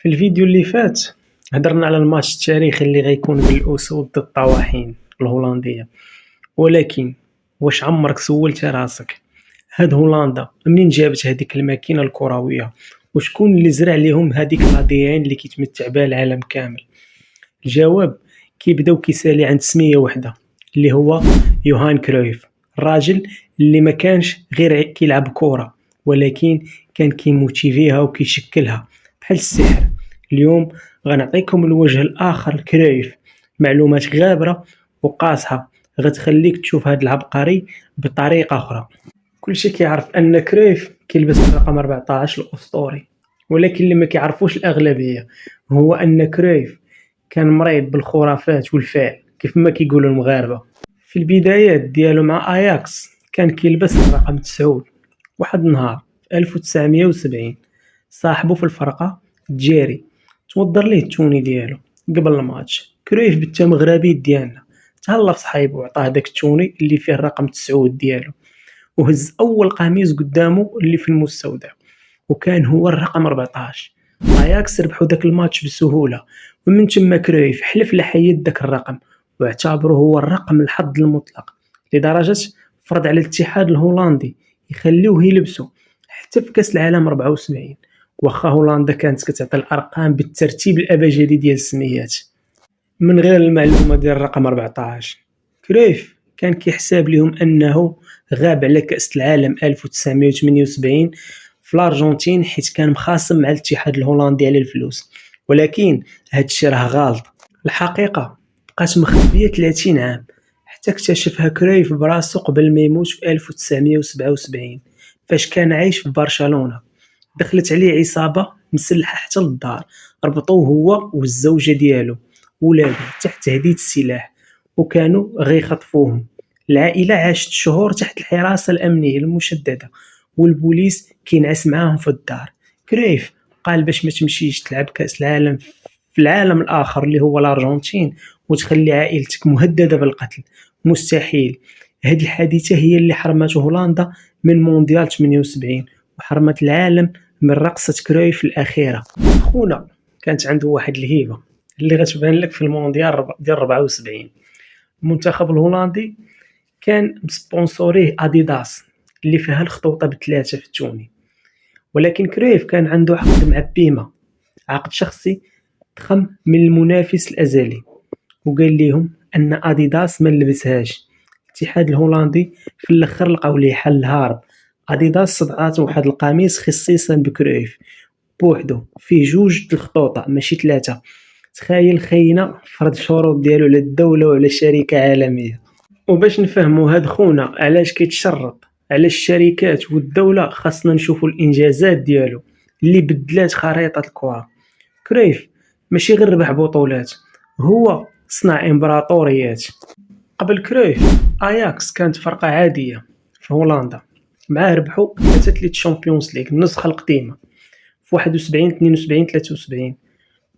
في الفيديو اللي فات هدرنا على الماتش التاريخي اللي غيكون بين الأسود ضد الطواحين الهولندية، ولكن واش عمرك سولت راسك هاد هولندا منين جابت هذيك الماكينة الكروية؟ وشكون اللي زرع ليهم هذيك الأديان اللي كيتمتع بها العالم كامل؟ الجواب كيبدا وكيسالي عند سمية وحدة اللي هو يوهان كرويف، الراجل اللي ما كانش غير كيلعب كرة ولكن كان كيموتيفيها وكيشكلها بحال السحر. اليوم غنعطيكم الوجه الآخر لكرويف، معلومات غابرة وقاصحة غتخليك تشوف هاد العبقري بطريقة أخرى. كلشي كيعرف أن كرويف كيلبس الرقم 14 الأسطوري، ولكن اللي ما كيعرفوش الأغلبية هو أن كرويف كان مريض بالخرافات والفعل كيف ما كيقولوا المغاربة. في البدايات ديالو مع أياكس كان كيلبس الرقم 9. واحد النهار 1970 صاحبه في الفرقة جيري توضر ليه التوني ديالو قبل الماتش. كرويف بالتمغربي ديالنا تهلا في صحيبه وعطاه داك التوني اللي فيه الرقم 9 ديالو، وهز اول قميص قدامه اللي في المستودع وكان هو الرقم 14. اياكس ربحوا داك الماتش بسهوله، ومن تما كرويف حلف لحيد داك الرقم واعتبره هو الرقم الحظ المطلق، لدرجه فرض على الاتحاد الهولندي يخليوه يلبسه حتى في كاس العالم 74. واخا هولندا كانت كتعطي الارقام بالترتيب الابجدي ديال السميات من غير المعلومه ديال الرقم 14. كرويف كان كيحسب لهم انه غاب على كاس العالم 1978 في الارجنتين حيت كان مخاصم مع الاتحاد الهولندي على الفلوس، ولكن هاد الشيء راه غلط. الحقيقه بقات مخبيه 30 عام حتى اكتشفها كرويف براسو قبل ما يموت في 1977 فاش كان عايش في برشلونه. دخلت عليه عصابه مسلحه حتى للدار، ربطوه هو والزوجه ديالو ولادو تحت تهديد السلاح وكانوا غيخطفوهم. العائله عاشت شهور تحت الحراسه الامنيه المشدده والبوليس كينعس معاهم في الدار. كرويف قال باش ما تمشيش تلعب كاس العالم في العالم الاخر اللي هو الارجنتين وتخلي عائلتك مهدده بالقتل، مستحيل. هذه الحادثه هي اللي حرمت هولندا من مونديال 78 وحرمت العالم من رقصة كرويف الأخيرة. خونا كانت عنده واحد الهيبة اللي غتبان لك في المونديال ديال 74. المنتخب الهولندي كان مسبونسوريه أديداس اللي فيها الخطوطة بثلاثة في التوني، ولكن كرويف كان عنده عقد مع بيما، عقد شخصي ضخم من المنافس الأزلي، وقال لهم أن أديداس ما نلبسهاش. الاتحاد الهولندي في الاخر لقاو ليه حل هارب. اديداس صدعات واحد القميص خصيصا بكرويف بوحدو فيه جوج الخطوطه ماشي ثلاثه. تخيل خينا فرض الشروط ديالو على الدوله وعلى شركه عالميه. وباش نفهموا هاد خونا علاش كيتشرط على الشركات والدوله خاصنا نشوفوا الانجازات ديالو اللي بدلات خريطه الكره. كرويف ماشي غير ربح بطولات، هو صنع امبراطوريات. قبل كرويف اياكس كانت فرقه عاديه في هولندا، معاه ربحوا 3 تشامبيونز ليغ النسخه القديمه في 71 72 73.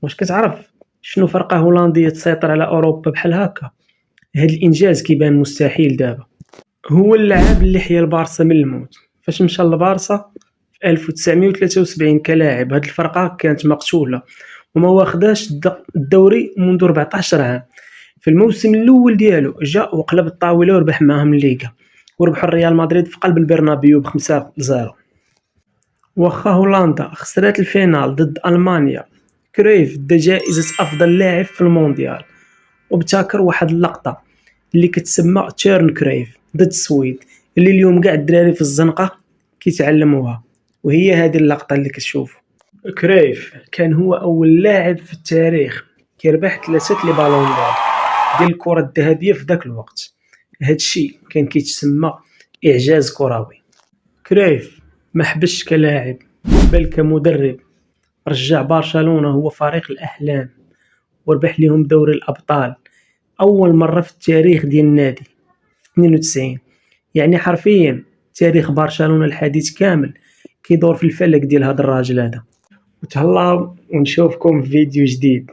واش كتعرف شنو فرقه هولنديه تسيطر على اوروبا بحال هكا؟ هاد الانجاز كيبان مستحيل دابا. هو اللاعب اللي حيا البارسا من الموت فاش مشى للبارسا في 1973 كلاعب. هاد الفرقه كانت مقتوله وما واخداش الدوري منذ 14 عام. في الموسم الاول ديالو جاء وقلب الطاوله وربح معاهم الليغا، وربحوا الريال مدريد في قلب البرنابيو ب5-0. واخا هولندا خسرت الفينال ضد المانيا، كرويف دا جائزه افضل لاعب في المونديال، وابتكر واحد اللقطه اللي كتسمى تيرن كرويف ضد السويد اللي اليوم كاع الدراري في الزنقه كيتعلموها، وهي هذه اللقطه اللي كتشوفوا. كرويف كان هو اول لاعب في التاريخ كيربح 3 لي بالون دور ديال الكره الذهبيه في ذاك الوقت. هادشي كان كيتسمى اعجاز كروي. كرويف ما حبش كلاعب بل كمدرب، رجع برشلونة هو فريق الاحلام وربح لهم دوري الابطال اول مره في التاريخ ديال النادي في 92. يعني حرفيا تاريخ برشلونة الحديث كامل كيدور في الفلك ديال هذا الراجل هذا. وتهلاو ونشوفكم في فيديو جديد.